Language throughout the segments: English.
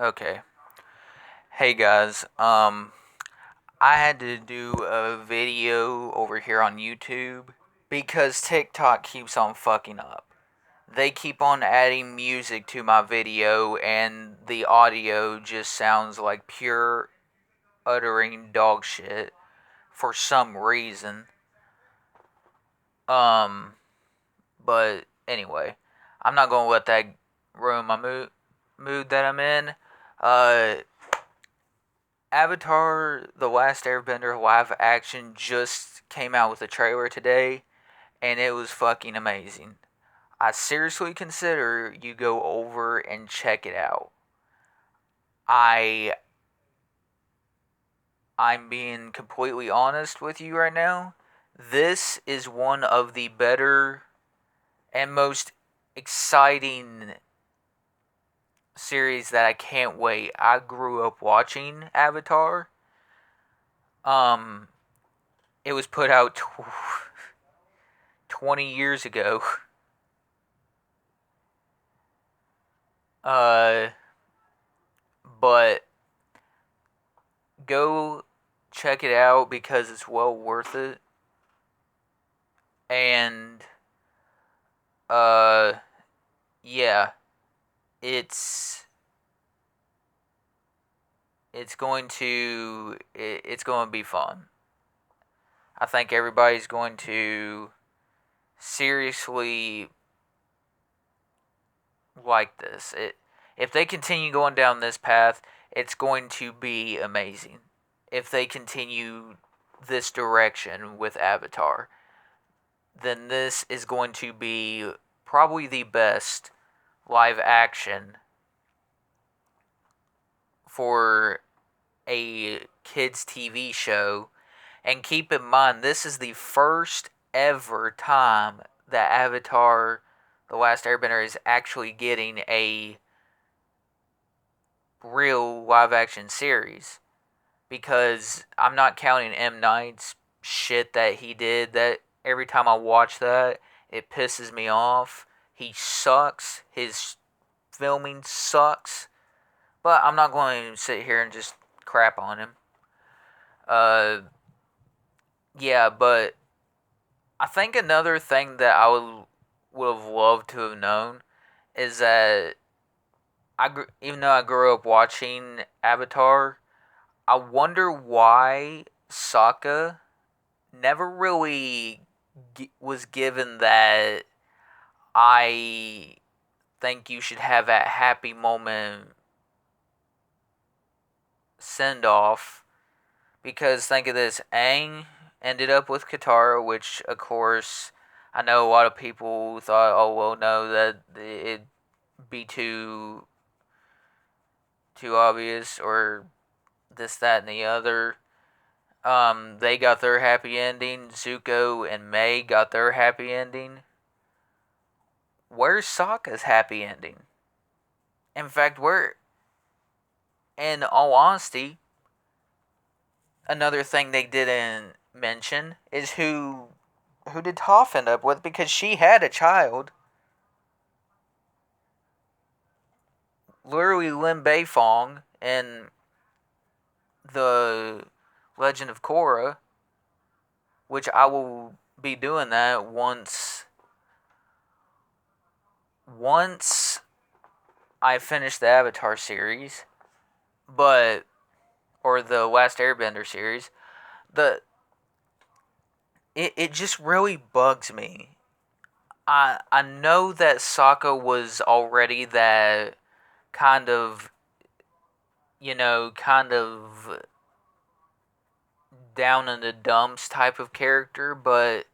Okay. Hey guys, I had to do a video over here on YouTube because TikTok keeps on fucking up. They keep on adding music to my video and the audio just sounds like pure uttering dog shit for some reason. Um, but anyway, I'm not gonna let that ruin my mood that I'm in. Uh, Avatar: The Last Airbender live action just came out with a trailer today, and it was fucking amazing. I seriously consider you go over and check it out. I I'm being completely honest with you right now. This is one of the better and most exciting series that I can't wait. I grew up watching Avatar. Um it was put out 20 years ago. Uh, but go check it out because it's well worth it. And uh, yeah, it's it's going to be fun. I think everybody's going to seriously like this. If they continue going down this path, it's going to be amazing. If they continue this direction with Avatar, then this is going to be probably the best live action for a kids' TV show. And keep in mind, this is the first ever time that Avatar The Last Airbender is actually getting a real live action series. Because I'm not counting M. Night's shit that he did, that every time I watch that, it pisses me off. He sucks. His filming sucks. But I'm not going to sit here and just crap on him. Uh, yeah, but I think another thing that I would have loved to have known is that even though I grew up watching Avatar, I wonder why Sokka never really was given that I think you should have that happy moment send off. Because think of this, Aang ended up with Katara, which of course I know a lot of people thought, oh well, no, that it'd be too obvious or this, that, and the other. They got their happy ending. Zuko and Mai got their happy ending. Where's Sokka's happy ending? In fact, in all honesty, another thing they didn't mention is who did Toph end up with, because she had a child. Literally Lin Beifong in the Legend of Korra, which I will be doing that once I finish the Avatar series, but or the Last Airbender series. The it just really bugs me. I know that Sokka was already that kind of, kind of down in the dumps type of character, but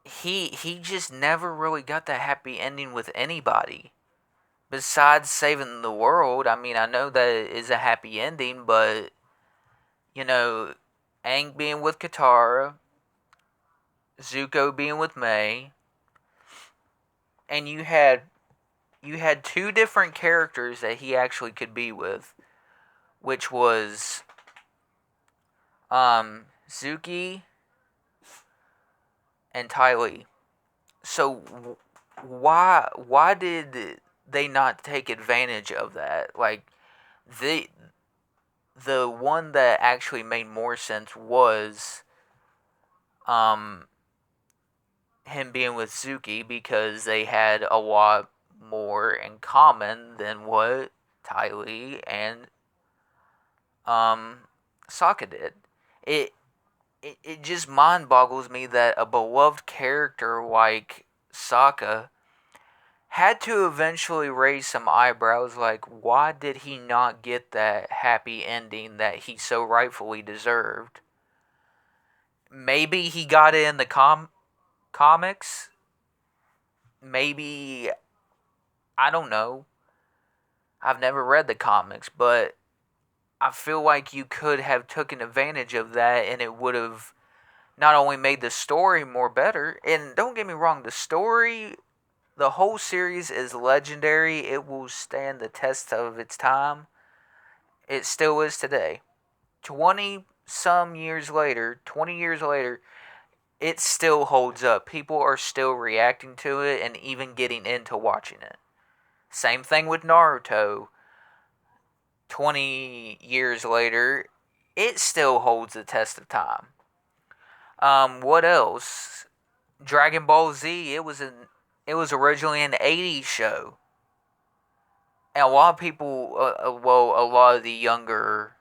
he just never really got that happy ending with anybody besides saving the world. I mean, I know that it is a happy ending, but you know, Aang being with Katara, Zuko being with Mai, and you had two different characters that he actually could be with, which was Zuki and Ty Lee. So why did they not take advantage of that? Like, the the one that actually made more sense was um him being with Suki, because they had a lot more in common than what Ty Lee and um Sokka did. It it just mind boggles me that a beloved character like Sokka had to eventually raise some eyebrows, like, why did he not get that happy ending that he so rightfully deserved? Maybe he got it in the comics. Maybe, I don't know. I've never read the comics, but I feel like you could have taken advantage of that, and it would have not only made the story more better, and don't get me wrong, the story, the whole series is legendary. It will stand the test of its time. It still is today. 20 some years later, 20 years later, it still holds up. People are still reacting to it and even getting into watching it. Same thing with Naruto. 20 years later, it still holds the test of time. What else? Dragon Ball Z, it was originally an 80s show. And a lot of people, well, a lot of the younger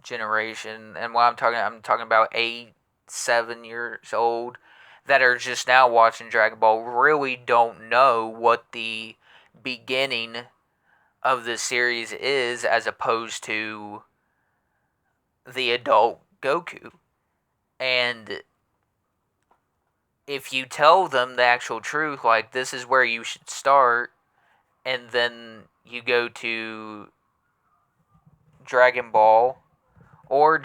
generation, and what I'm talking about 8, 7 years old, that are just now watching Dragon Ball, really don't know what the beginning of the series is, as opposed to the adult Goku. And if you tell them the actual truth, like, this is where you should start, and then you go to Dragon Ball or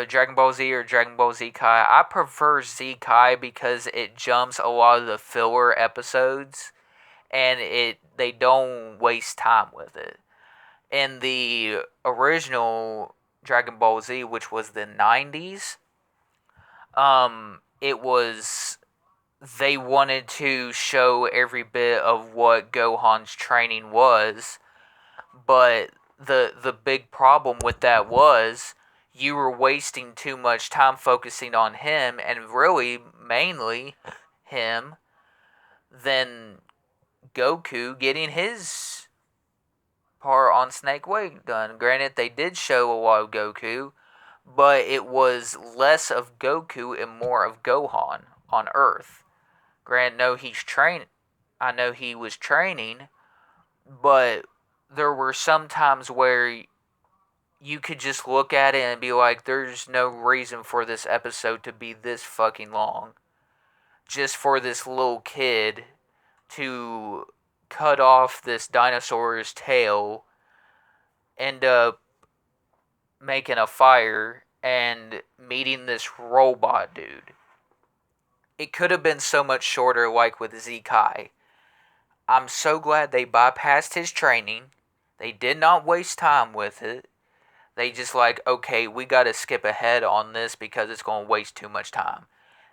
Dragon Ball Z or Dragon Ball Z Kai. I prefer Z Kai because it jumps a lot of the filler episodes, and they don't waste time with it. In the original Dragon Ball Z, which was the 90s, it was, they wanted to show every bit of what Gohan's training was, but the big problem with that was you were wasting too much time focusing on him, and really mainly him, than Goku getting his part on Snake Way done. Granted, they did show a lot of Goku, but it was less of Goku and more of Gohan on Earth. Granted, no, he's trained. I know he was training, but there were some times where you could just look at it and be like, there's no reason for this episode to be this fucking long. Just for this little kid to cut off this dinosaur's tail, end up making a fire, and meeting this robot dude. It could have been so much shorter, like with Zekai. I'm so glad they bypassed his training. They did not waste time with it. They just like, okay, we got to skip ahead on this because it's going to waste too much time.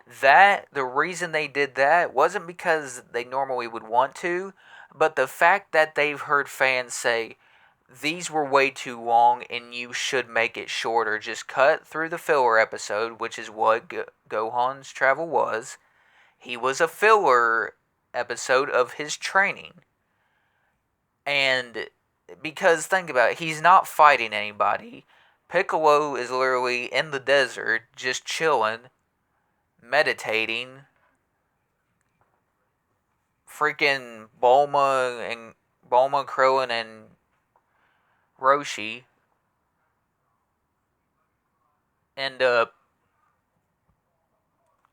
The reason they did that wasn't because they normally would want to, but the fact that they've heard fans say, these were way too long and you should make it shorter. Just cut through the filler episode, which is what Gohan's travel was. He was a filler episode of his training. And because think about it, he's not fighting anybody. Piccolo is literally in the desert, just chilling, meditating. Freaking Bulma, Krillin, and Roshi end up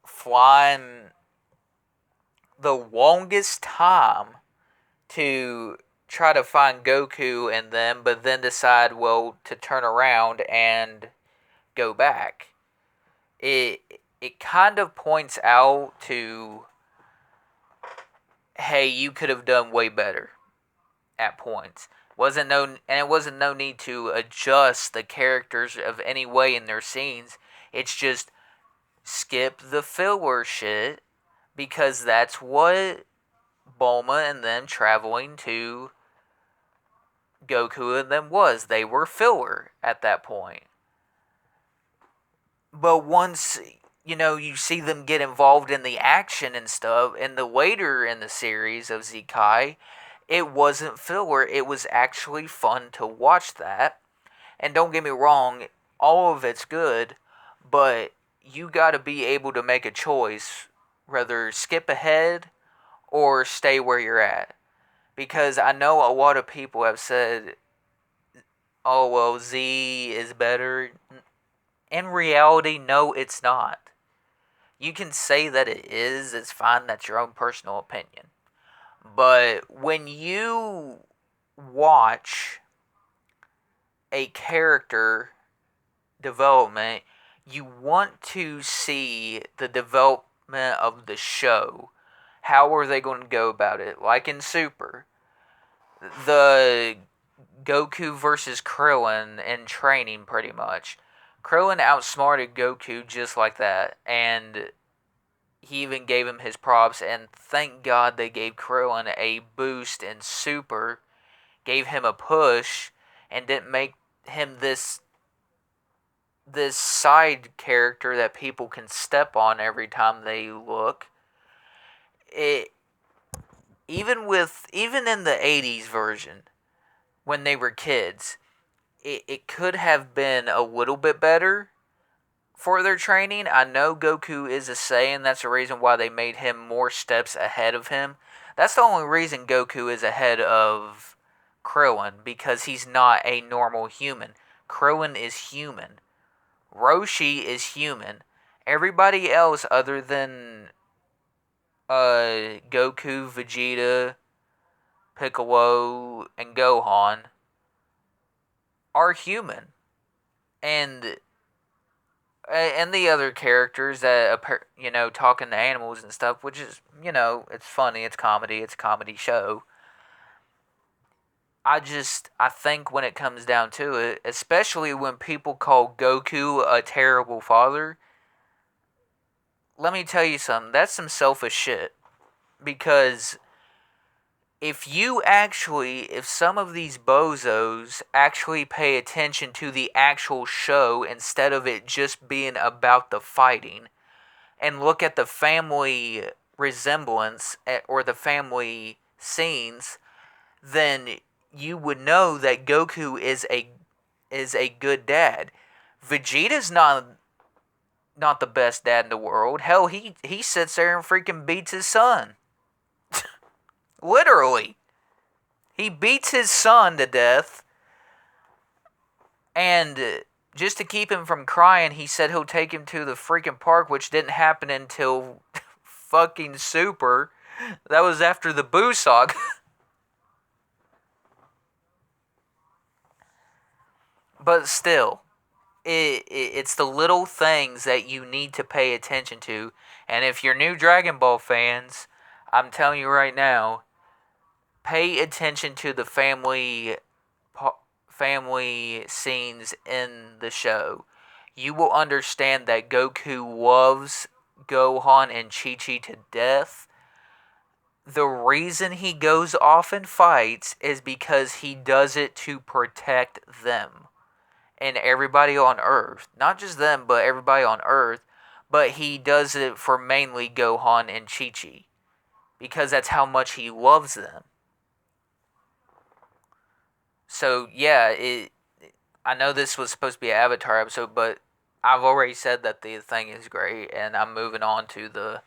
flying the longest time to try to find Goku and them, but then decide, well, to turn around and go back. It kind of points out to, hey, you could have done way better at points. It wasn't no need to adjust the characters of any way in their scenes. It's just skip the filler shit, because that's what Bulma and them traveling to Goku and them was. They were filler at that point. But once, you see them get involved in the action and stuff, and the later in the series of Zekai, it wasn't filler. It was actually fun to watch that. And don't get me wrong, all of it's good, but you got to be able to make a choice, whether skip ahead or stay where you're at. Because I know a lot of people have said, oh, well, Z is better. In reality, no, it's not. You can say that it is, it's fine, that's your own personal opinion. But when you watch a character development, you want to see the development of the show. How are they going to go about it? Like in Super, the Goku versus Krillin in training, pretty much. Krillin outsmarted Goku just like that, and he even gave him his props, and thank God they gave Krillin a boost in Super, gave him a push, and didn't make him this side character that people can step on every time they look. It even in the 80s version, when they were kids, it could have been a little bit better for their training. I know Goku is a Saiyan. That's the reason why they made him more steps ahead of him. That's the only reason Goku is ahead of Krillin, because he's not a normal human. Krillin is human. Roshi is human. Everybody else other than Goku, Vegeta, Piccolo, and Gohan are human. And the other characters that, talking to animals and stuff, which is, it's funny, it's comedy, it's a comedy show. I think when it comes down to it, especially when people call Goku a terrible father, let me tell you something, that's some selfish shit. Because if some of these bozos actually pay attention to the actual show instead of it just being about the fighting, and look at the family resemblance or the family scenes, then you would know that Goku is a good dad. Vegeta's not the best dad in the world. Hell, he sits there and freaking beats his son. Literally. He beats his son to death, and just to keep him from crying, he said he'll take him to the freaking park, which didn't happen until fucking Super. That was after the Boo saga. But still, it's the little things that you need to pay attention to. And if you're new Dragon Ball fans, I'm telling you right now, pay attention to the family scenes in the show. You will understand that Goku loves Gohan and Chi-Chi to death. The reason he goes off and fights is because he does it to protect them and everybody on Earth. Not just them, but everybody on Earth. But he does it for mainly Gohan and Chi-Chi, because that's how much he loves them. So, yeah, I know this was supposed to be an Avatar episode, but I've already said that the thing is great, and I'm moving on to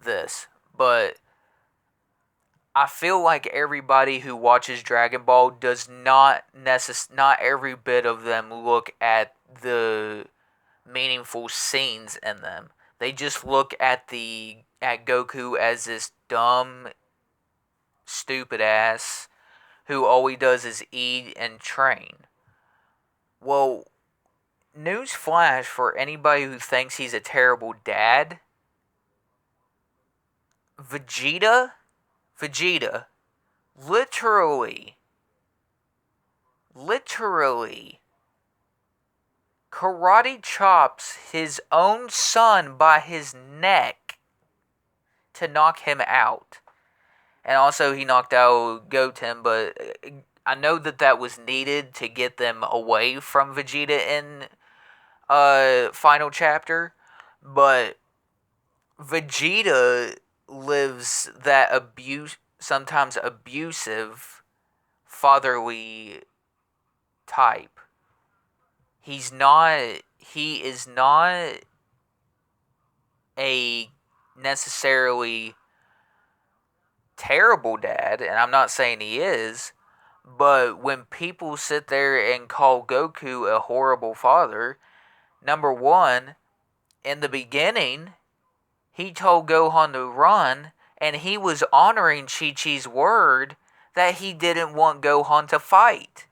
this. But I feel like everybody who watches Dragon Ball does not every bit of them look at the meaningful scenes in them. They just look at Goku as this dumb, stupid ass who all he does is eat and train. Well, news flash for anybody who thinks he's a terrible dad. Vegeta, literally karate chops his own son by his neck to knock him out. And also he knocked out Goten, but I know that was needed to get them away from Vegeta in final chapter. But Vegeta lives that sometimes abusive, fatherly type. He is not a necessarily terrible dad, and I'm not saying he is, but when people sit there and call Goku a horrible father, number one, in the beginning, he told Gohan to run, and he was honoring Chi-Chi's word that he didn't want Gohan to fight.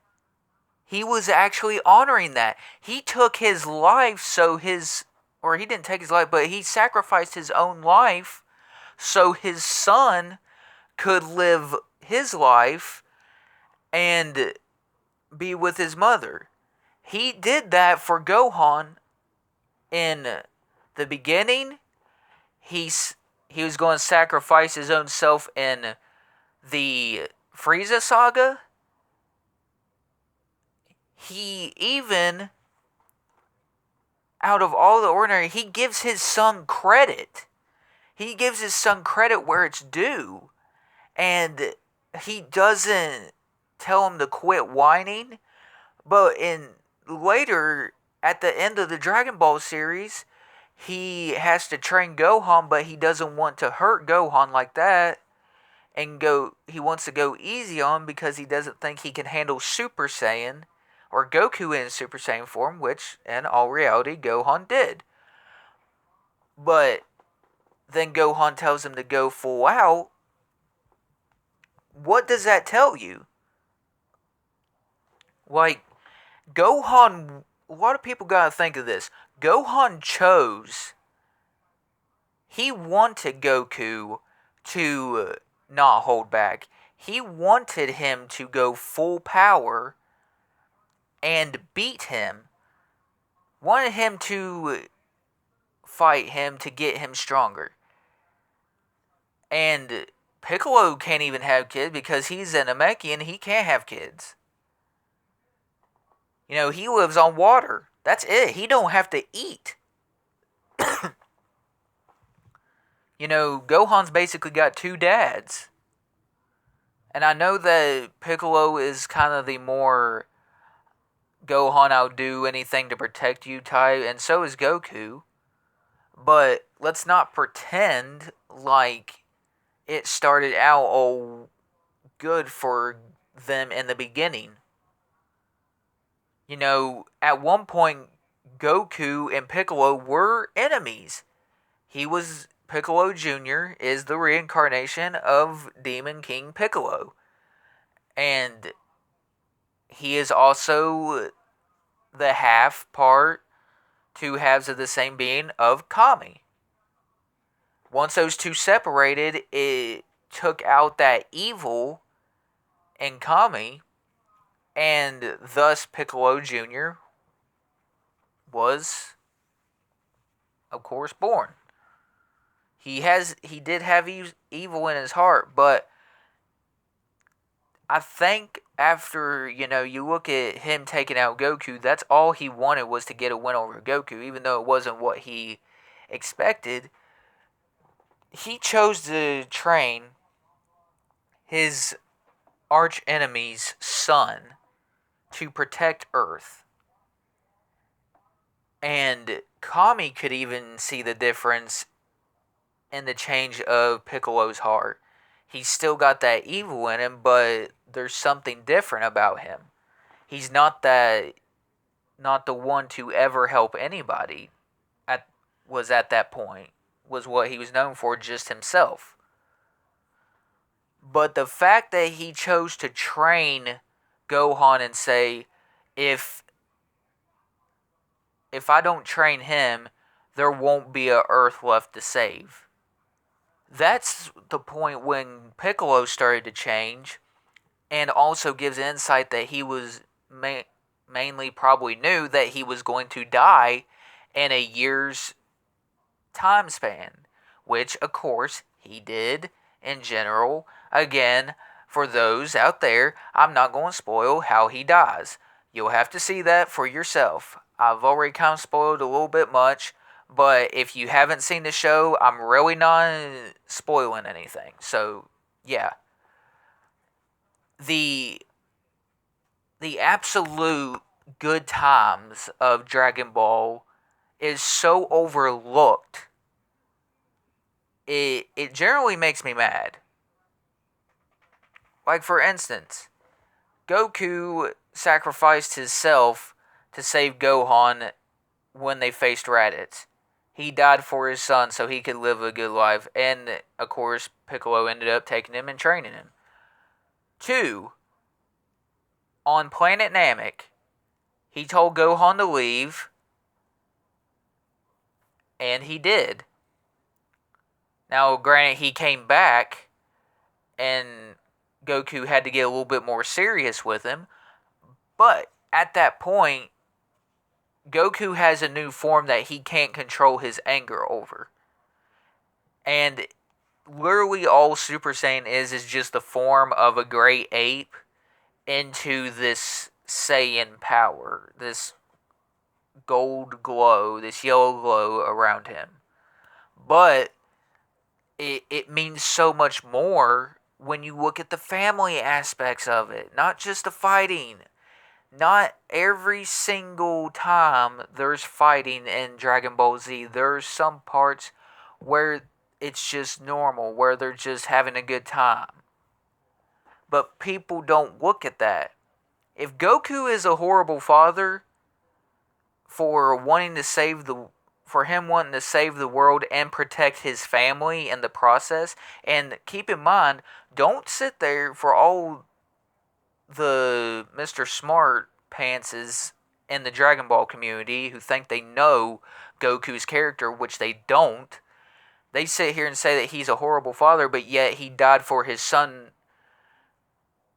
He was actually honoring that. He took his life or he didn't take his life, but he sacrificed his own life so his son could live his life and be with his mother. He did that for Gohan in the beginning. He was going to sacrifice his own self in the Frieza saga. He even, out of all the ordinary, he gives his son credit. He gives his son credit where it's due. And he doesn't tell him to quit whining. But later, at the end of the Dragon Ball series, he has to train Gohan, but he doesn't want to hurt Gohan like that. And he wants to go easy on him because he doesn't think he can handle Super Saiyan or Goku in Super Saiyan form, which in all reality Gohan did. But then Gohan tells him to go full out. What does that tell you? Like, Gohan, a lot of people gotta think of this. Gohan he wanted Goku to not hold back. He wanted him to go full power and beat him. Wanted him to fight him to get him stronger. And Piccolo can't even have kids because he's a Namekian. He can't have kids. You know, he lives on water. That's it. He don't have to eat. You know, Gohan's basically got two dads. And I know that Piccolo is kind of the more Gohan, I'll do anything to protect you type, and so is Goku. But let's not pretend like it started out all good for them in the beginning. You know, at one point, Goku and Piccolo were enemies. Piccolo Jr. is the reincarnation of Demon King Piccolo. And he is also the two halves of the same being of Kami. Once those two separated, it took out that evil in Kami, and thus Piccolo Jr. was, of course, born. He did have evil in his heart, but I think after, you look at him taking out Goku, that's all he wanted was to get a win over Goku, even though it wasn't what he expected. He chose to train his arch enemy's son to protect Earth. And Kami could even see the difference in the change of Piccolo's heart. He's still got that evil in him, but there's something different about him. He's not the one to ever help anybody. At that point was what he was known for, just himself. But the fact that he chose to train Gohan and say, if I don't train him, there won't be a Earth left to save. That's the point when Piccolo started to change, and also gives insight that he was mainly probably knew that he was going to die in a year's time span, which, of course, he did in general. Again, for those out there, I'm not going to spoil how he dies. You'll have to see that for yourself. I've already kind of spoiled a little bit much, but if you haven't seen the show, I'm really not spoiling anything. So, yeah. The the absolute good times of Dragon Ball is so overlooked. It generally makes me mad. Like, for instance, Goku sacrificed himself to save Gohan when they faced Raditz. He died for his son so he could live a good life, and of course, Piccolo ended up taking him and training him. 2. On planet Namek, he told Gohan to leave, and he did. Now, granted, he came back, and Goku had to get a little bit more serious with him, but at that point, Goku has a new form that he can't control his anger over. And literally all Super Saiyan is just the form of a great ape into this Saiyan power, this gold glow, this yellow glow around him. But it means so much more when you look at the family aspects of it, not just the fighting. Not every single time there's fighting in Dragon Ball Z. There's some parts where it's just normal, where they're just having a good time. But people don't look at that. If Goku is a horrible father for wanting to save the for him wanting to save the world and protect his family in the process, and keep in mind, don't sit there for all the Mr. Smart Pantses in the Dragon Ball community who think they know Goku's character, which they don't. They sit here and say that he's a horrible father, but yet he died for his son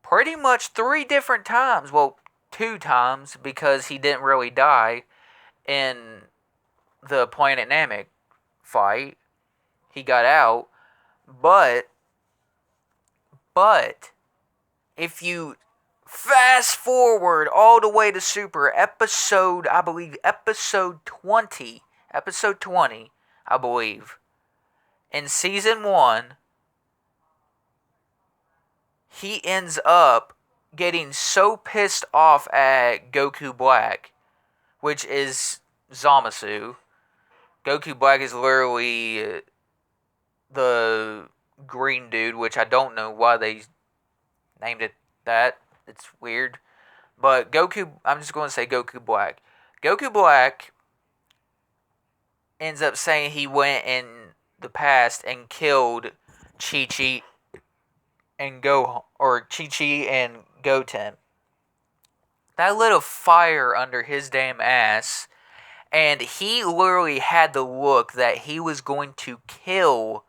pretty much 3 different times. Well, 2 times, because he didn't really die in the Planet Namek fight. He got out. But if you fast forward all the way to Super episode, I believe episode 20, I believe, in season 1, he ends up getting so pissed off at Goku Black, which is Zamasu. Goku Black is literally the green dude, which I don't know why they named it that. It's weird. But I'm just going to say Goku Black. Goku Black ends up saying he went in the past and killed Chi-Chi and Chi-Chi and Goten. That lit a fire under his damn ass, and he literally had the look that he was going to kill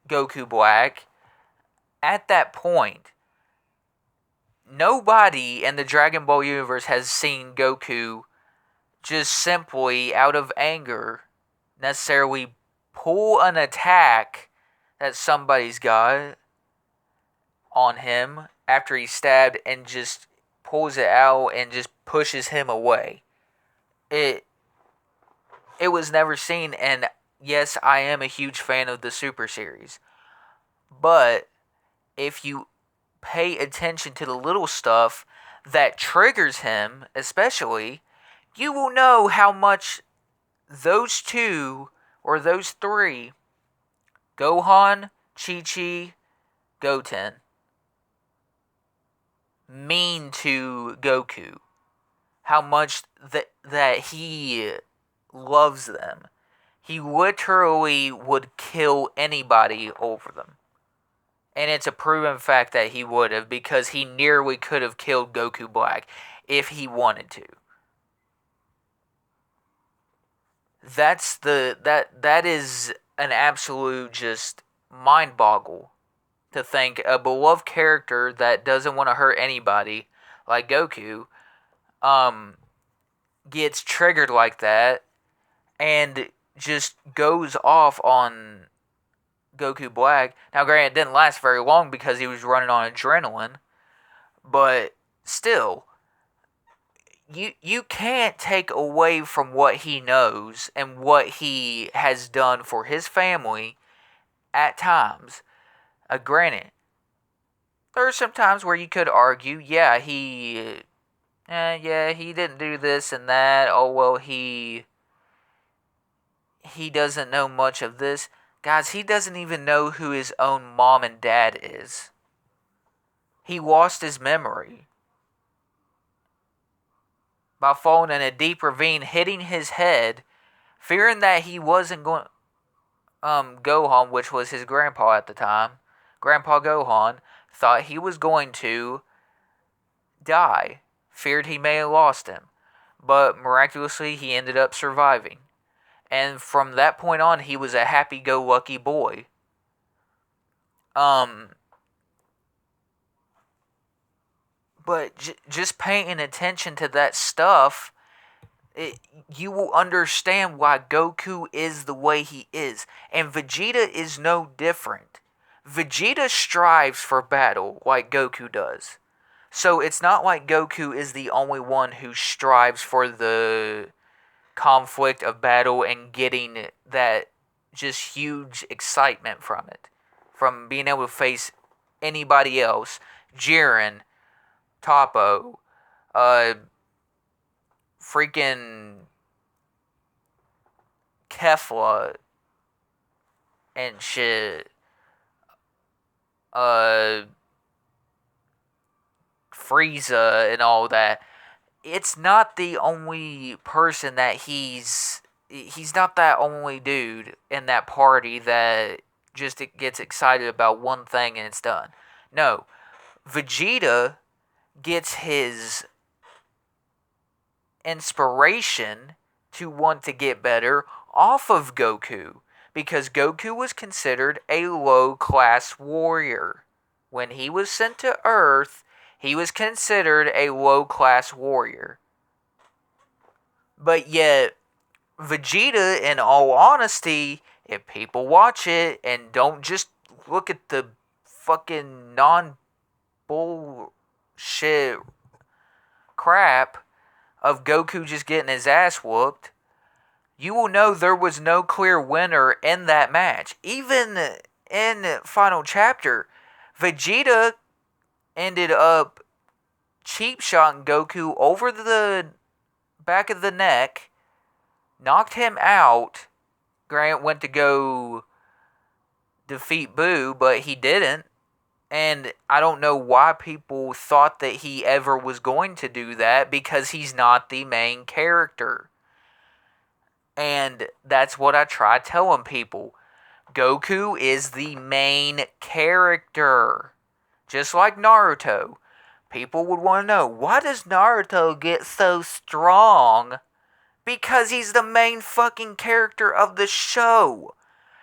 Goku Black. At that point, nobody in the Dragon Ball universe has seen Goku just simply, out of anger, necessarily pull an attack that somebody's got on him after he's stabbed and just pulls it out and just pushes him away. It was never seen, and yes, I am a huge fan of the Super series. But if you pay attention to the little stuff that triggers him, especially, you will know how much those 2 or those 3, Gohan, Chi-Chi, Goten, mean to Goku. How much that he loves them. He literally would kill anybody over them. And it's a proven fact that he would have, because he nearly could have killed Goku Black if he wanted to. That is an absolute just mind boggle to think a beloved character that doesn't want to hurt anybody, like Goku, gets triggered like that and just goes off on Goku Black. Now, granted, it didn't last very long because he was running on adrenaline, but still, you can't take away from what he knows and what he has done for his family at times. Granted, there are some times where you could argue, yeah, he didn't do this and that. Oh well, he doesn't know much of this. Guys, he doesn't even know who his own mom and dad is. He lost his memory by falling in a deep ravine, hitting his head, fearing that he wasn't going. Gohan, which was his grandpa at the time, Grandpa Gohan, thought he was going to die, feared he may have lost him, but miraculously he ended up surviving. And from that point on, he was a happy-go-lucky boy. But just paying attention to that stuff, you will understand why Goku is the way he is. And Vegeta is no different. Vegeta strives for battle like Goku does. So it's not like Goku is the only one who strives for the conflict of battle and getting that just huge excitement from it. From being able to face anybody else. Jiren, Toppo, freaking Kefla and shit. Frieza and all that. It's not the only person that he's not that only dude in that party that just gets excited about one thing and it's done. No, Vegeta gets his inspiration to want to get better off of Goku, because Goku was considered a low-class warrior. When he was sent to Earth, he was considered a low-class warrior. But yet, Vegeta, in all honesty, if people watch it and don't just look at the fucking non-bullshit crap of Goku just getting his ass whooped, you will know there was no clear winner in that match. Even in Final Chapter, Vegeta ended up cheap shotting Goku over the back of the neck, knocked him out. Grant went to go defeat Boo, but he didn't. And I don't know why people thought that he ever was going to do that, because he's not the main character. And that's what I try telling people. Goku is the main character. Just like Naruto. People would want to know, why does Naruto get so strong? Because he's the main fucking character of the show.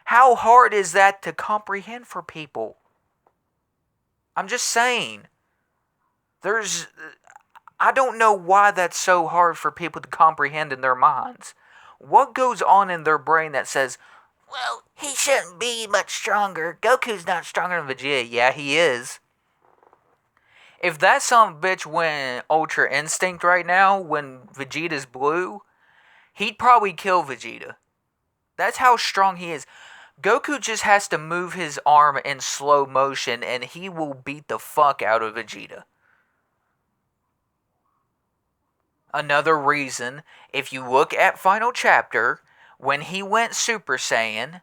How hard is that to comprehend for people? I'm just saying. I don't know why that's so hard for people to comprehend in their minds. What goes on in their brain that says, well, he shouldn't be much stronger. Goku's not stronger than Vegeta. Yeah, he is. If that son of a bitch went Ultra Instinct right now when Vegeta's blue, he'd probably kill Vegeta. That's how strong he is. Goku just has to move his arm in slow motion and he will beat the fuck out of Vegeta. Another reason, if you look at Final Chapter, when he went Super Saiyan,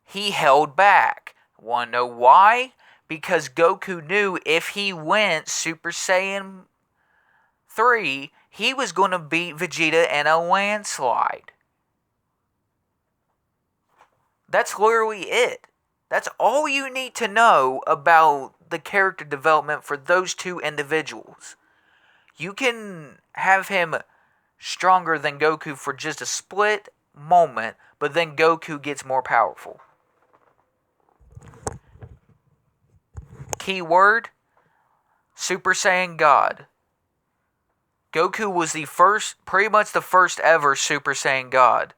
he held back. Wanna know why? Because Goku knew if he went Super Saiyan 3, he was going to beat Vegeta in a landslide. That's literally it. That's all you need to know about the character development for those two individuals. You can have him stronger than Goku for just a split moment, but then Goku gets more powerful. Keyword, Super Saiyan God. Goku was pretty much the first ever Super Saiyan God.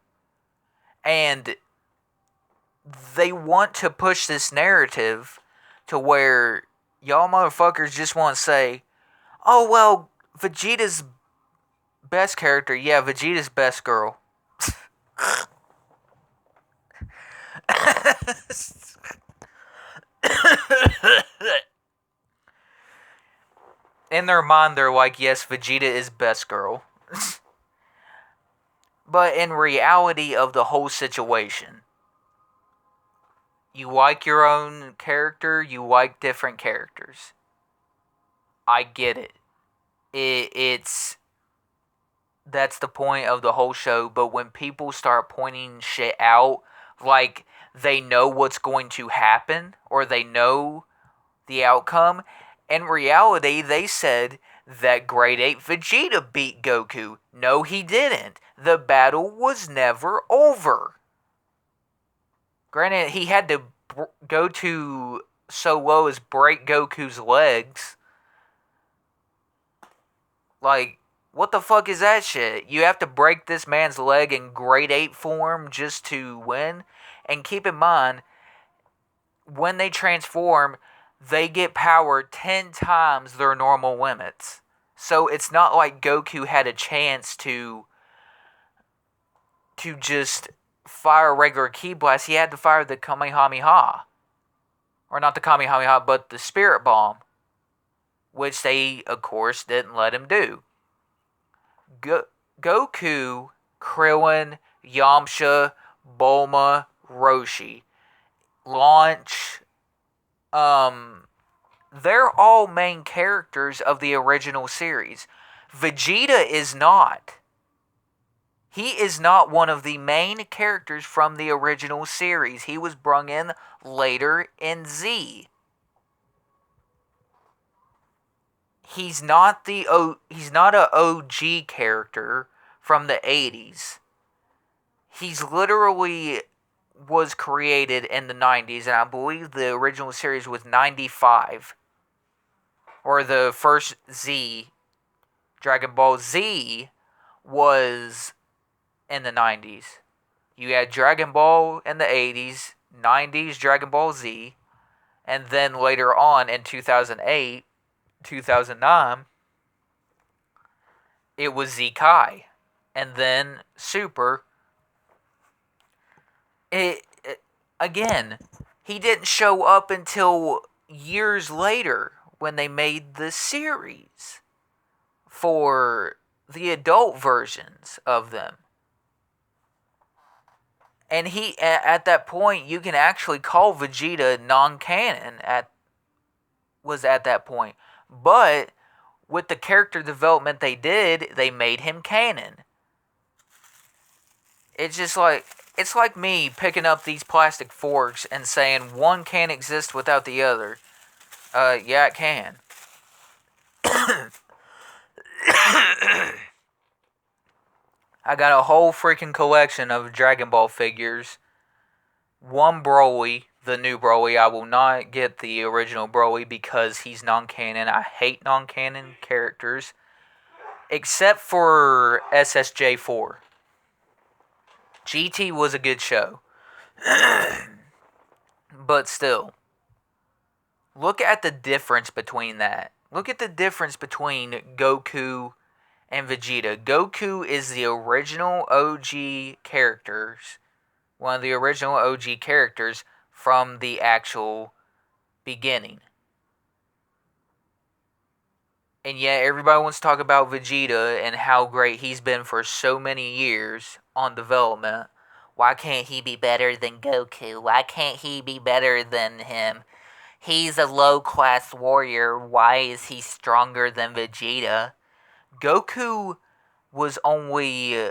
And they want to push this narrative to where y'all motherfuckers just want to say, oh, well, Vegeta's best character, yeah, Vegeta's best girl. In their mind, they're like, yes, Vegeta is best girl. But in reality of the whole situation, you like your own character, you like different characters. I get it. It's that's the point of the whole show, but when people start pointing shit out like they know what's going to happen or they know the outcome, in reality they said that Grade 8 Vegeta beat Goku. No, he didn't. The battle was never over. Granted, he had to go to so low as break Goku's legs. Like, what the fuck is that shit? You have to break this man's leg in grade 8 form just to win? And keep in mind, when they transform, they get power 10 times their normal limits. So it's not like Goku had a chance to just fire a regular ki blast. He had to fire the Kamehameha. Or not the Kamehameha, but the Spirit Bomb. Which they, of course, didn't let him do. Goku, Krillin, Yamcha, Bulma, Roshi, Launch, they're all main characters of the original series. Vegeta is not. He is not one of the main characters from the original series. He was brung in later in Z. He's not an OG character from the 80s. He's literally was created in the 90s, and I believe the original series was 95. Or the first Z, Dragon Ball Z, was in the 90s. You had Dragon Ball in the 80s, 90s Dragon Ball Z, and then later on in 2008, 2009, it was Z Kai, and then Super. Again, he didn't show up until years later when they made the series for the adult versions of them. And at that point, you can actually call Vegeta non-canon at that point. But with the character development they did, they made him canon. It's like me picking up these plastic forks and saying one can't exist without the other. Yeah, it can. I got a whole freaking collection of Dragon Ball figures. One Broly, the new Broly. I will not get the original Broly because he's non-canon. I hate non-canon characters. Except for SSJ4. GT was a good show. But still. Look at the difference between that. Look at the difference between Goku and Vegeta. Goku is the original OG characters. One of the original OG characters from the actual beginning. And yet everybody wants to talk about Vegeta and how great he's been for so many years on development. Why can't he be better than Goku? Why can't he be better than him? He's a low-class warrior. Why is he stronger than Vegeta? Goku was only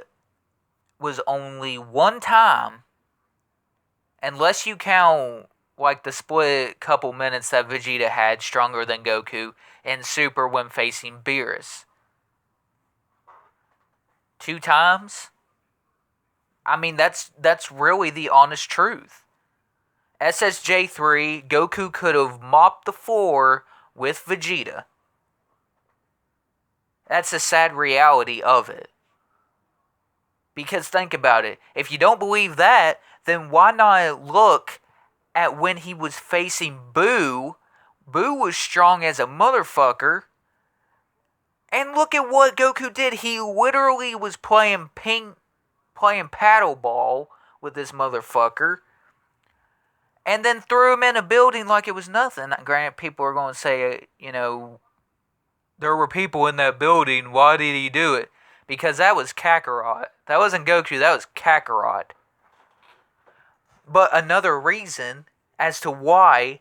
one time, unless you count like the split couple minutes that Vegeta had stronger than Goku in Super when facing Beerus. 2 times? I mean, that's really the honest truth. SSJ3, Goku could have mopped the floor with Vegeta. That's the sad reality of it. Because think about it. If you don't believe that, then why not look at when he was facing Boo? Boo was strong as a motherfucker. And look at what Goku did. He literally was playing paddleball with this motherfucker. And then threw him in a building like it was nothing. Granted, people are going to say, there were people in that building. Why did he do it? Because that was Kakarot. That wasn't Goku, that was Kakarot. But another reason as to why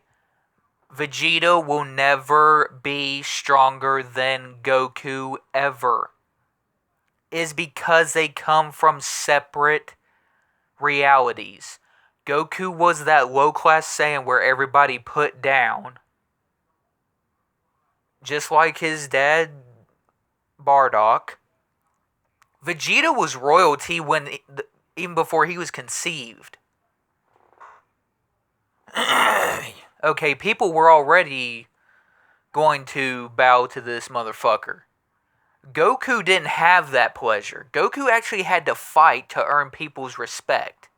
Vegeta will never be stronger than Goku ever is because they come from separate realities. Goku was that low-class Saiyan where everybody put down. Just like his dad, Bardock. Vegeta was royalty even before he was conceived. Okay, people were already going to bow to this motherfucker. Goku didn't have that pleasure. Goku actually had to fight to earn people's respect.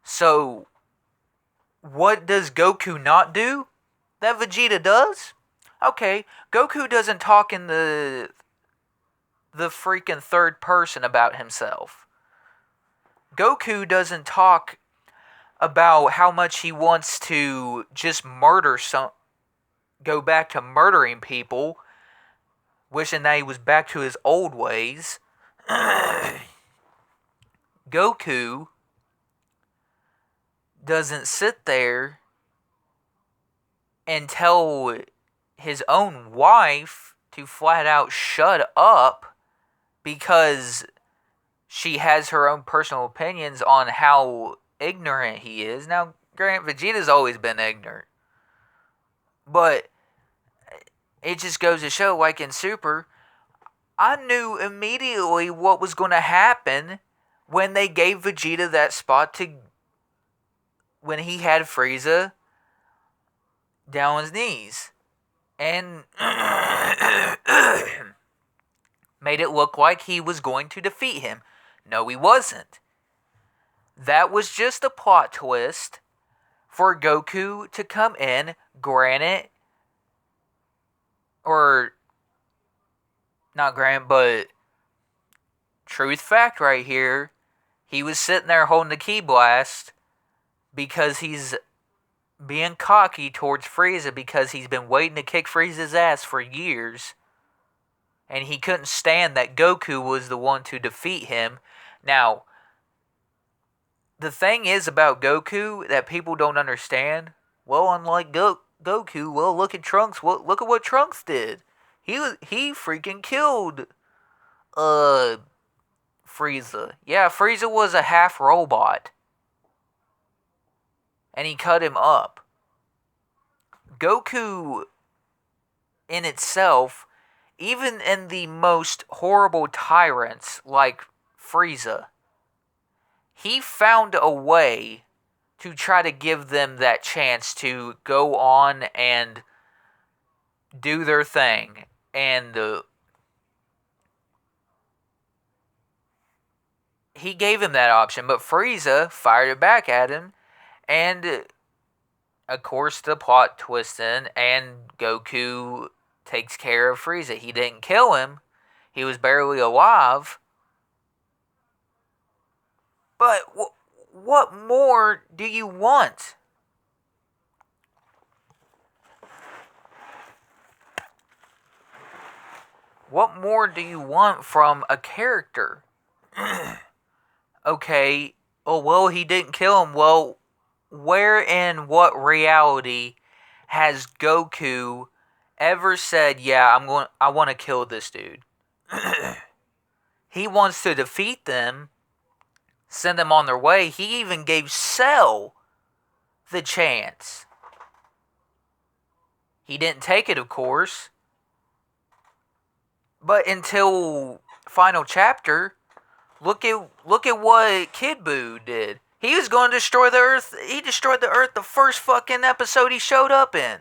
So, what does Goku not do that Vegeta does? Okay, Goku doesn't talk in the freaking third person about himself. Goku doesn't talk about how much he wants to just go back to murdering people, wishing that he was back to his old ways. Goku doesn't sit there and tell his own wife to flat out shut up because she has her own personal opinions on how ignorant he is. Now, granted, Vegeta's always been ignorant. But it just goes to show, like in Super, I knew immediately what was going to happen when they gave Vegeta that spot when he had Frieza down on his knees. And made it look like he was going to defeat him. No, he wasn't. That was just a plot twist for Goku to come in, granted, or not granted, but truth fact right here, he was sitting there holding the Ki Blast because he's being cocky towards Frieza because he's been waiting to kick Frieza's ass for years. And he couldn't stand that Goku was the one to defeat him. Now, the thing is about Goku that people don't understand. Well, unlike Goku, well, look at Trunks. Well, look at what Trunks did. He freaking killed Frieza. Yeah, Frieza was a half robot. And he cut him up. Goku in itself, even in the most horrible tyrants like Frieza, he found a way to try to give them that chance to go on and do their thing. And he gave him that option, but Frieza fired it back at him. And, of course, the plot twists in, and Goku takes care of Frieza. He didn't kill him. He was barely alive. But what more do you want? What more do you want from a character? Okay, oh, well, he didn't kill him. Well, where in what reality has Goku ever said, yeah, I want to kill this dude? He wants to defeat them, send them on their way. He even gave Cell the chance. He didn't take it, of course. But until final chapter, look at what Kid Buu did. He was going to destroy the Earth. He destroyed the Earth the first fucking episode he showed up in.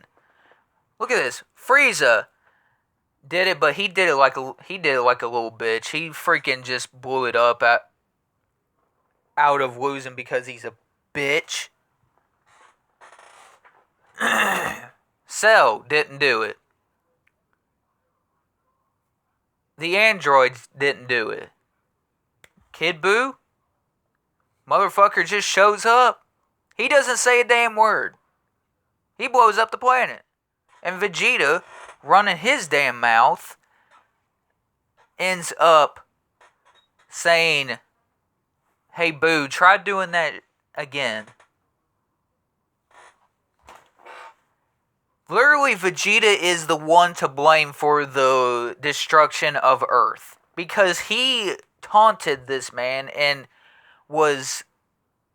Look at this. Frieza did it, but he did it like a little bitch. He freaking just blew it up out of losing because he's a bitch. Cell didn't do it. The androids didn't do it. Kid Buu, motherfucker just shows up. He doesn't say a damn word. He blows up the planet. And Vegeta, running his damn mouth, ends up saying, "Hey Buu, try doing that again." Literally, Vegeta is the one to blame for the destruction of Earth. Because he taunted this man and was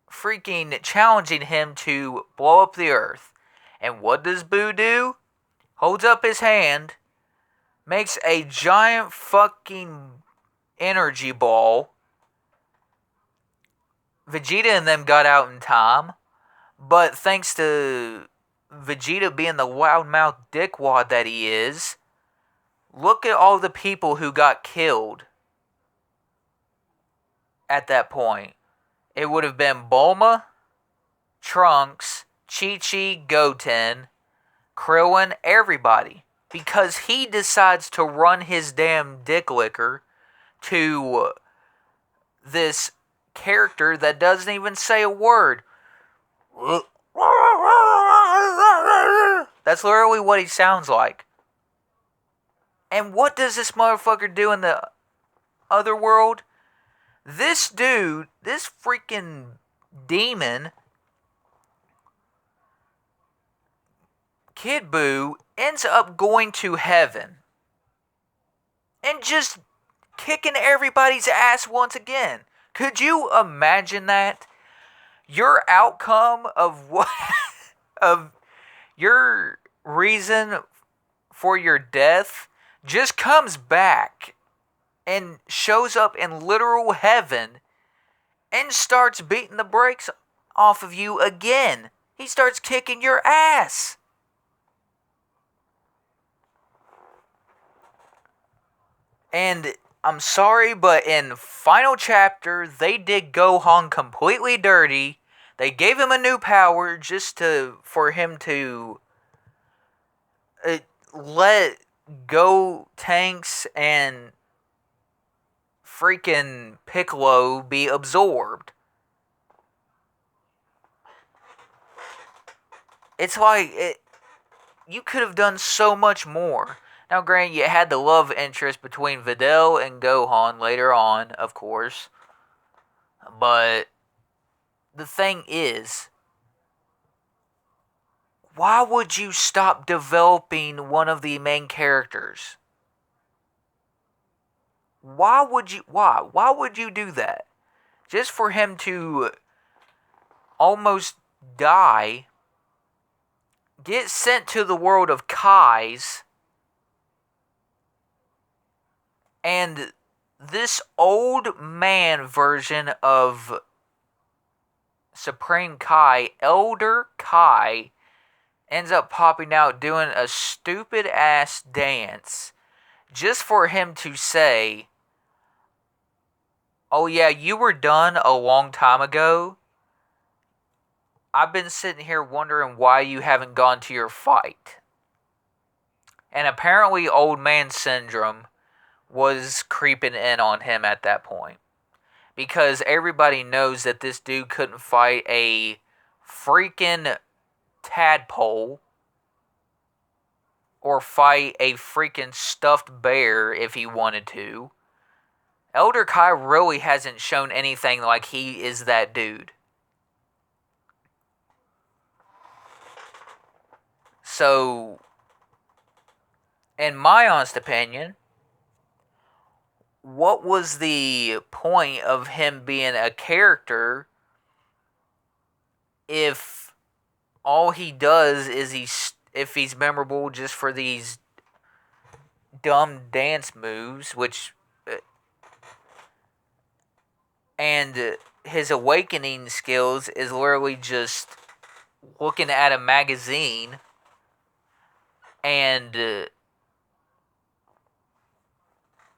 freaking challenging him to blow up the Earth. And what does Buu do? Holds up his hand, makes a giant fucking energy ball. Vegeta and them got out in time, but thanks to Vegeta being the loudmouth dickwad that he is, look at all the people who got killed at that point. It would have been Bulma, Trunks, Chi-Chi, Goten, Krillin, everybody. Because he decides to run his damn dick licker to this character that doesn't even say a word. That's literally what he sounds like. And what does this motherfucker do in the other world? This dude, this freaking demon, Kid Buu, ends up going to heaven. And just kicking everybody's ass once again. Could you imagine that? Your outcome of what of your reason for your death just comes back and shows up in literal heaven and starts beating the brakes off of you again. He starts kicking your ass. And I'm sorry, but in final chapter, they did Gohan completely dirty. They gave him a new power just for him to let go Tanks and freaking Piccolo be absorbed. It's like you could have done so much more. Now, granted, you had the love interest between Videl and Gohan later on, of course. But the thing is, why would you stop developing one of the main characters? Why would you do that? Just for him to almost die, get sent to the world of Kais, and this old man version of Supreme Kai, Elder Kai, ends up popping out doing a stupid ass dance just for him to say, "Oh yeah, you were done a long time ago. I've been sitting here wondering why you haven't gone to your fight." And apparently old man syndrome was creeping in on him at that point. Because everybody knows that this dude couldn't fight a freaking tadpole or fight a freaking stuffed bear if he wanted to. Elder Kai really hasn't shown anything like he is that dude. So, in my honest opinion, what was the point of him being a character if all he does is if he's memorable just for these dumb dance moves, and his awakening skills is literally just looking at a magazine and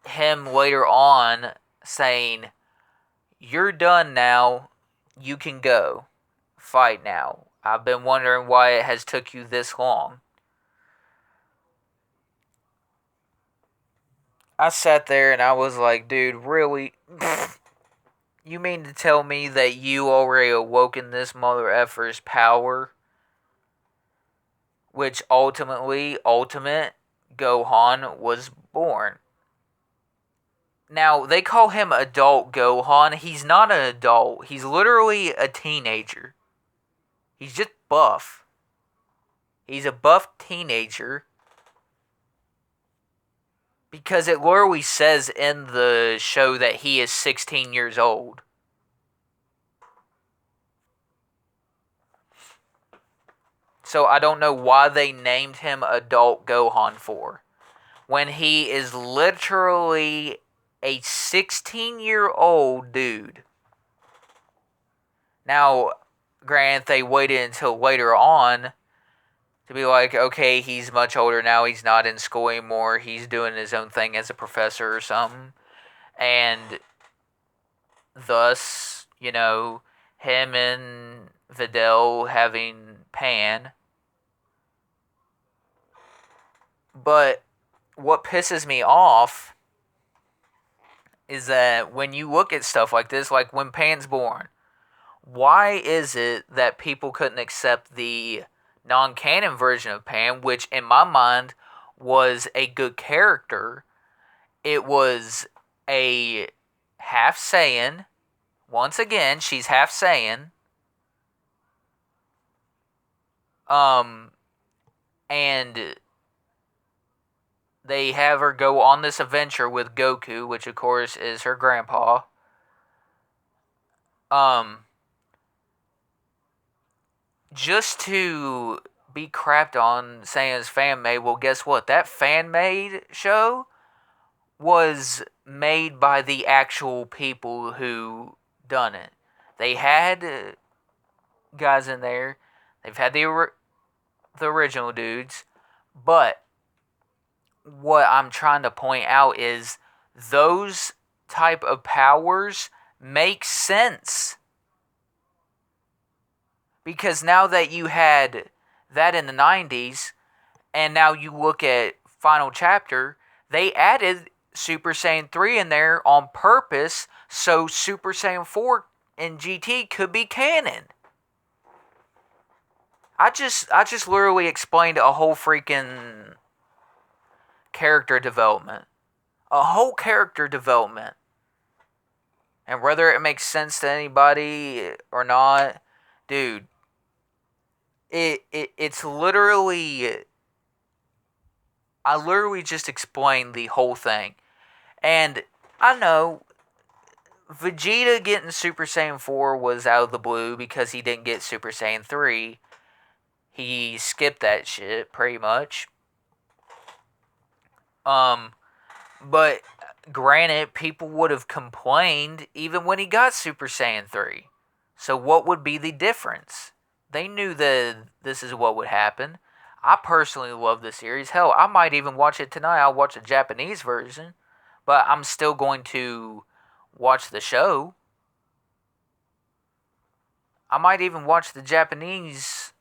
him later on saying, "You're done now. You can go. Fight now. I've been wondering why it has took you this long." I sat there and I was like, dude, really? You mean to tell me that you already awoken this mother effer's power? Which ultimately, Ultimate Gohan was born. Now, they call him Adult Gohan. He's not an adult. He's literally a teenager. He's just buff. He's a buff teenager. Because it literally says in the show that he is 16 years old. So I don't know why they named him Adult Gohan for, when he is literally a 16-year-old dude. Now, granted, they waited until later on to be like, okay, he's much older now, he's not in school anymore, he's doing his own thing as a professor or something. And thus, him and Videl having Pan. But what pisses me off is that when you look at stuff like this, like when Pan's born, why is it that people couldn't accept the non-canon version of Pan, which in my mind was a good character? It was a half Saiyan. Once again, she's half Saiyan. And they have her go on this adventure with Goku, which of course is her grandpa. Just to be crapped on saying it's fan made. Well, guess what? That fan made show was made by the actual people who done it. They had guys in there. They've had the original dudes, but what I'm trying to point out is those type of powers make sense. Because now that you had that in the 90s, and now you look at Final Chapter, they added Super Saiyan 3 in there on purpose so Super Saiyan 4 in GT could be canon. I just literally explained a whole freaking character development. A whole character development. And whether it makes sense to anybody or not, dude, it's literally... I literally just explained the whole thing. And I know Vegeta getting Super Saiyan 4 was out of the blue because he didn't get Super Saiyan 3. He skipped that shit, pretty much. But granted, people would have complained even when he got Super Saiyan 3. So what would be the difference? They knew that this is what would happen. I personally love the series. Hell, I might even watch it tonight. I'll watch the Japanese version. But I'm still going to watch the show. I might even watch the Japanese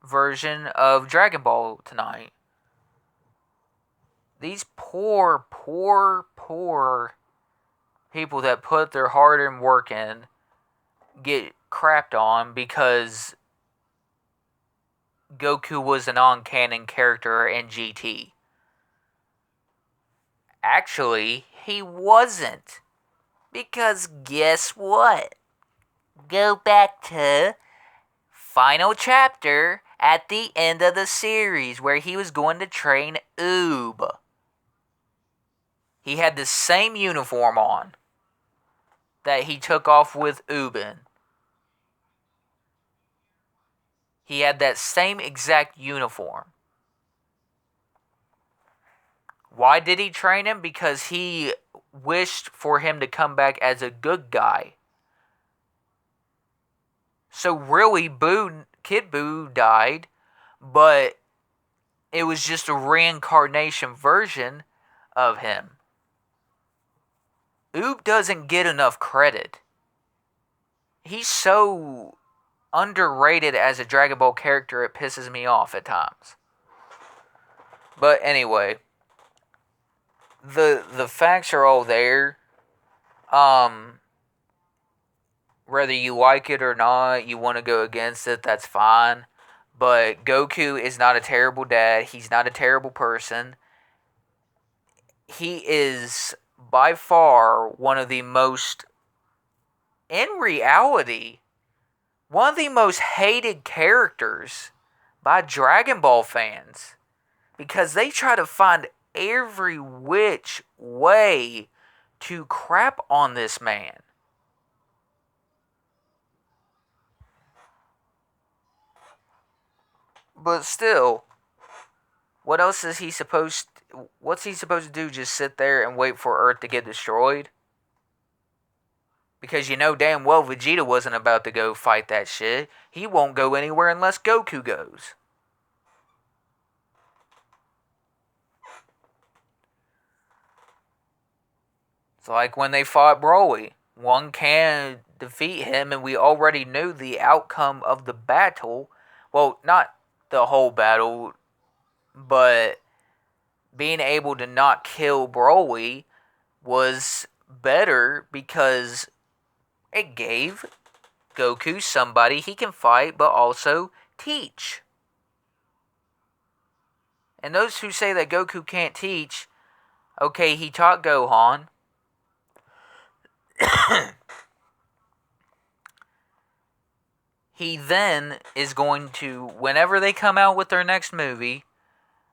version of Dragon Ball tonight. These poor people that put their hard-earned work in get crapped on because Goku was a non-canon character in GT. Actually, he wasn't. Because guess what? Go back to Final Chapter at the end of the series where he was going to train Oob. He had the same uniform on that he took off with Ubin. He had that same exact uniform. Why did he train him? Because he wished for him to come back as a good guy. So really, Kid Buu died, but it was just a reincarnation version of him. Oob doesn't get enough credit. He's so underrated as a Dragon Ball character, it pisses me off at times. But anyway, the facts are all there. Um, Whether you like it or not, you want to go against it, that's fine. But Goku is not a terrible dad. He's not a terrible person. He is by far one of the most, in reality, one of the most hated characters by Dragon Ball fans. Because they try to find every which way to crap on this man. But still, what else is he supposed what's he supposed to do? Just sit there and wait for Earth to get destroyed? Because you know damn well Vegeta wasn't about to go fight that shit. He won't go anywhere unless Goku goes. It's like when they fought Broly. One can defeat him, and we already knew the outcome of the battle. Well, not the whole battle, but being able to not kill Broly was better because it gave Goku somebody he can fight but also teach. And those who say that Goku can't teach, okay, he taught Gohan. He then is going to, whenever they come out with their next movie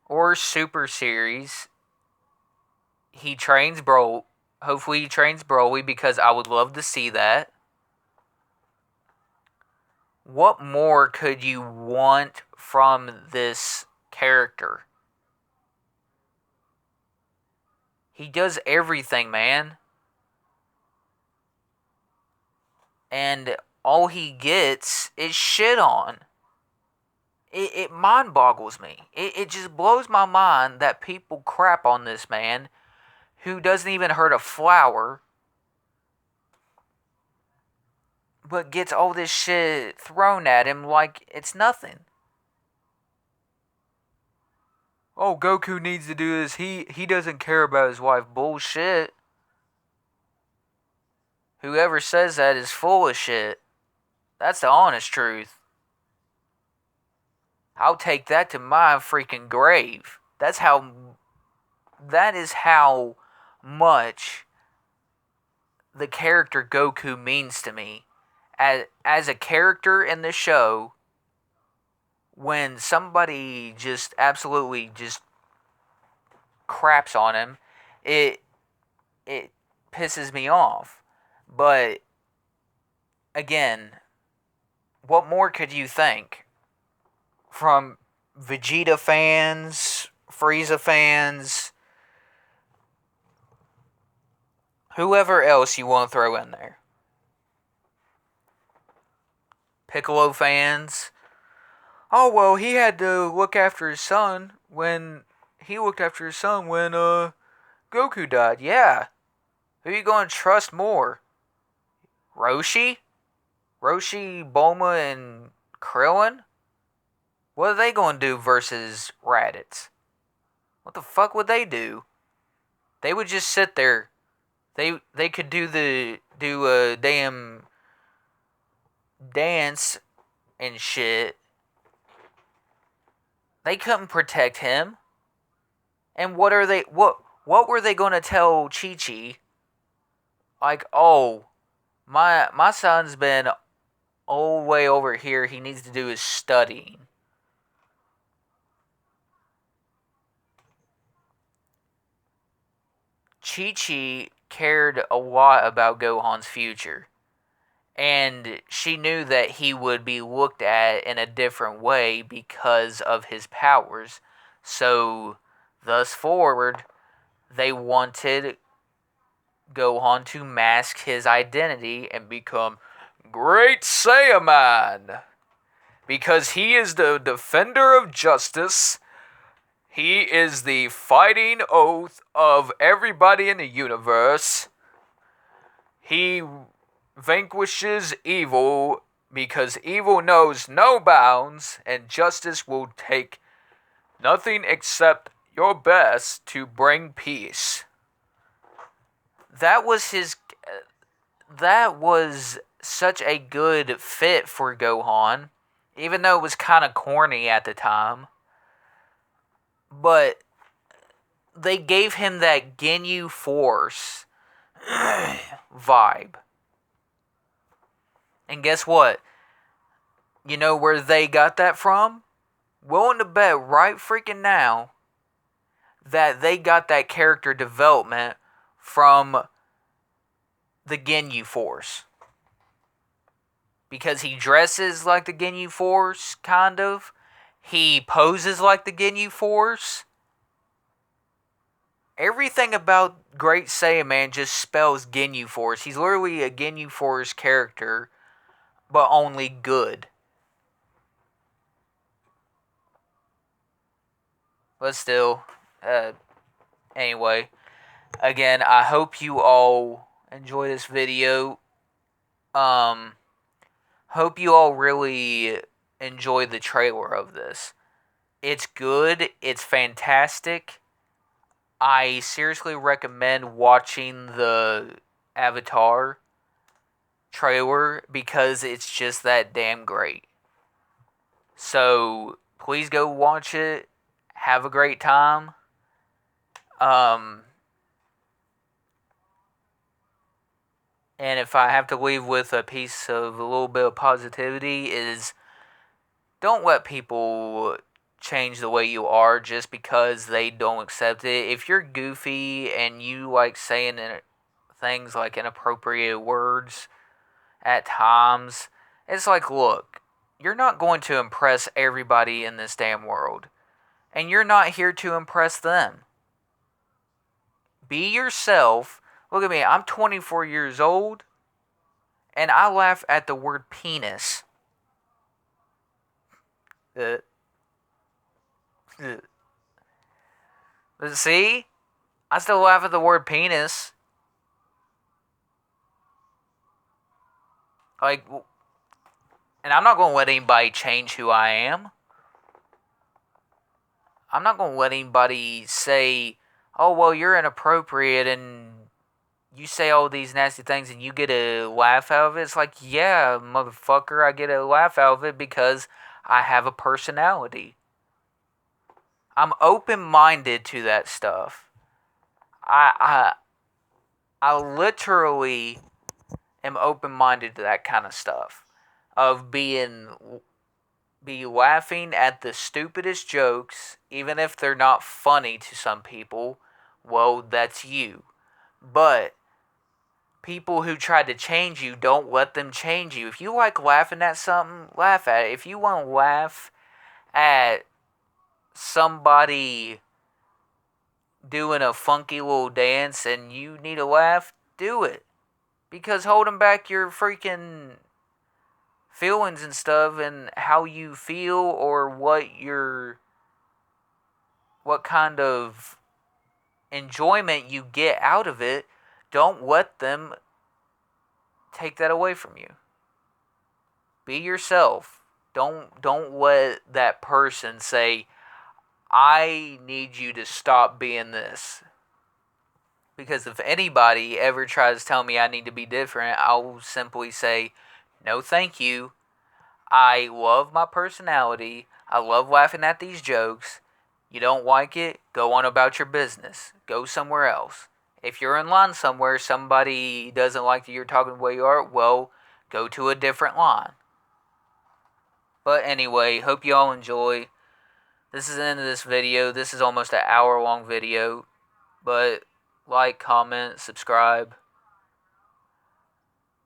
or Super Series, he trains Bro. Hopefully he trains Broly because I would love to see that. What more could you want from this character? He does everything, man. And all he gets is shit on. It mind boggles me. It just blows my mind that people crap on this man who doesn't even hurt a flower, but gets all this shit thrown at him like it's nothing. Oh, Goku needs to do this. He doesn't care about his wife. Bullshit. Whoever says that is full of shit. That's the honest truth. I'll take that to my freaking grave. That is how much the character Goku means to me. As a character in the show, when somebody just absolutely just craps on him, it pisses me off. But again, what more could you think from Vegeta fans, Frieza fans, whoever else you want to throw in there? Piccolo fans. Oh, well, he had to look after his son when Goku died. Yeah. Who are you going to trust more? Roshi? Roshi, Bulma, and Krillin? What are they going to do versus Raditz? What the fuck would they do? They would just sit there. They could do a damn dance and shit. They couldn't protect him. And what were they going to tell Chi-Chi? Like, oh, my son's been all the way over here. He needs to do his studying. Chi-Chi cared a lot about Gohan's future. And she knew that he would be looked at in a different way because of his powers. So, thus forward, they wanted Gohan to mask his identity and become Great Saiyaman. Because he is the defender of justice. He is the fighting oath of everybody in the universe. He vanquishes evil because evil knows no bounds, and justice will take nothing except your best to bring peace. That was his. That was such a good fit for Gohan, even though it was kind of corny at the time. But they gave him that Ginyu Force vibe. And guess what? You know where they got that from? Willing to bet right freaking now that they got that character development from the Ginyu Force. Because he dresses like the Ginyu Force, kind of. He poses like the Ginyu Force. Everything about Great Saiyaman just spells Ginyu Force. He's literally a Ginyu Force character, but only good. But still, anyway, again, I hope you all enjoy this video. Hope you all really enjoy the trailer of this. It's good. It's fantastic. I seriously recommend watching the Avatar trailer because it's just that damn great. So please go watch it. Have a great time. And if I have to leave with a piece of a little bit of positivity is don't let people change the way you are just because they don't accept it. If you're goofy and you like saying things like inappropriate words at times, it's like, look, you're not going to impress everybody in this damn world. And you're not here to impress them. Be yourself. Look at me, I'm 24 years old, and I laugh at the word penis. But see? I still laugh at the word penis. Like, and I'm not going to let anybody change who I am. I'm not going to let anybody say, oh, well, you're inappropriate and you say all these nasty things and you get a laugh out of it. It's like, yeah, motherfucker, I get a laugh out of it because I have a personality. I'm open-minded to that stuff. I literally am open-minded to that kind of stuff. Of be laughing at the stupidest jokes, even if they're not funny to some people. Well, that's you. But people who try to change you, don't let them change you. If you like laughing at something, laugh at it. If you want to laugh at somebody doing a funky little dance and you need a laugh, do it. Because holding back your freaking feelings and stuff and how you feel or what kind of enjoyment you get out of it, don't let them take that away from you. Be yourself. Don't let that person say, I need you to stop being this. Because if anybody ever tries to tell me I need to be different, I'll simply say, no thank you. I love my personality. I love laughing at these jokes. You don't like it? Go on about your business. Go somewhere else. If you're in line somewhere, somebody doesn't like that you're talking the way you are, well, go to a different line. But anyway, hope you all enjoy. This is the end of this video. This is almost an hour-long video. But like, comment, subscribe.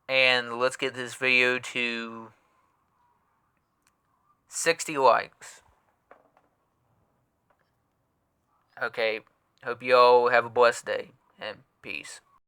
And let's get this video to 60 likes. Okay, hope you all have a blessed day, and peace.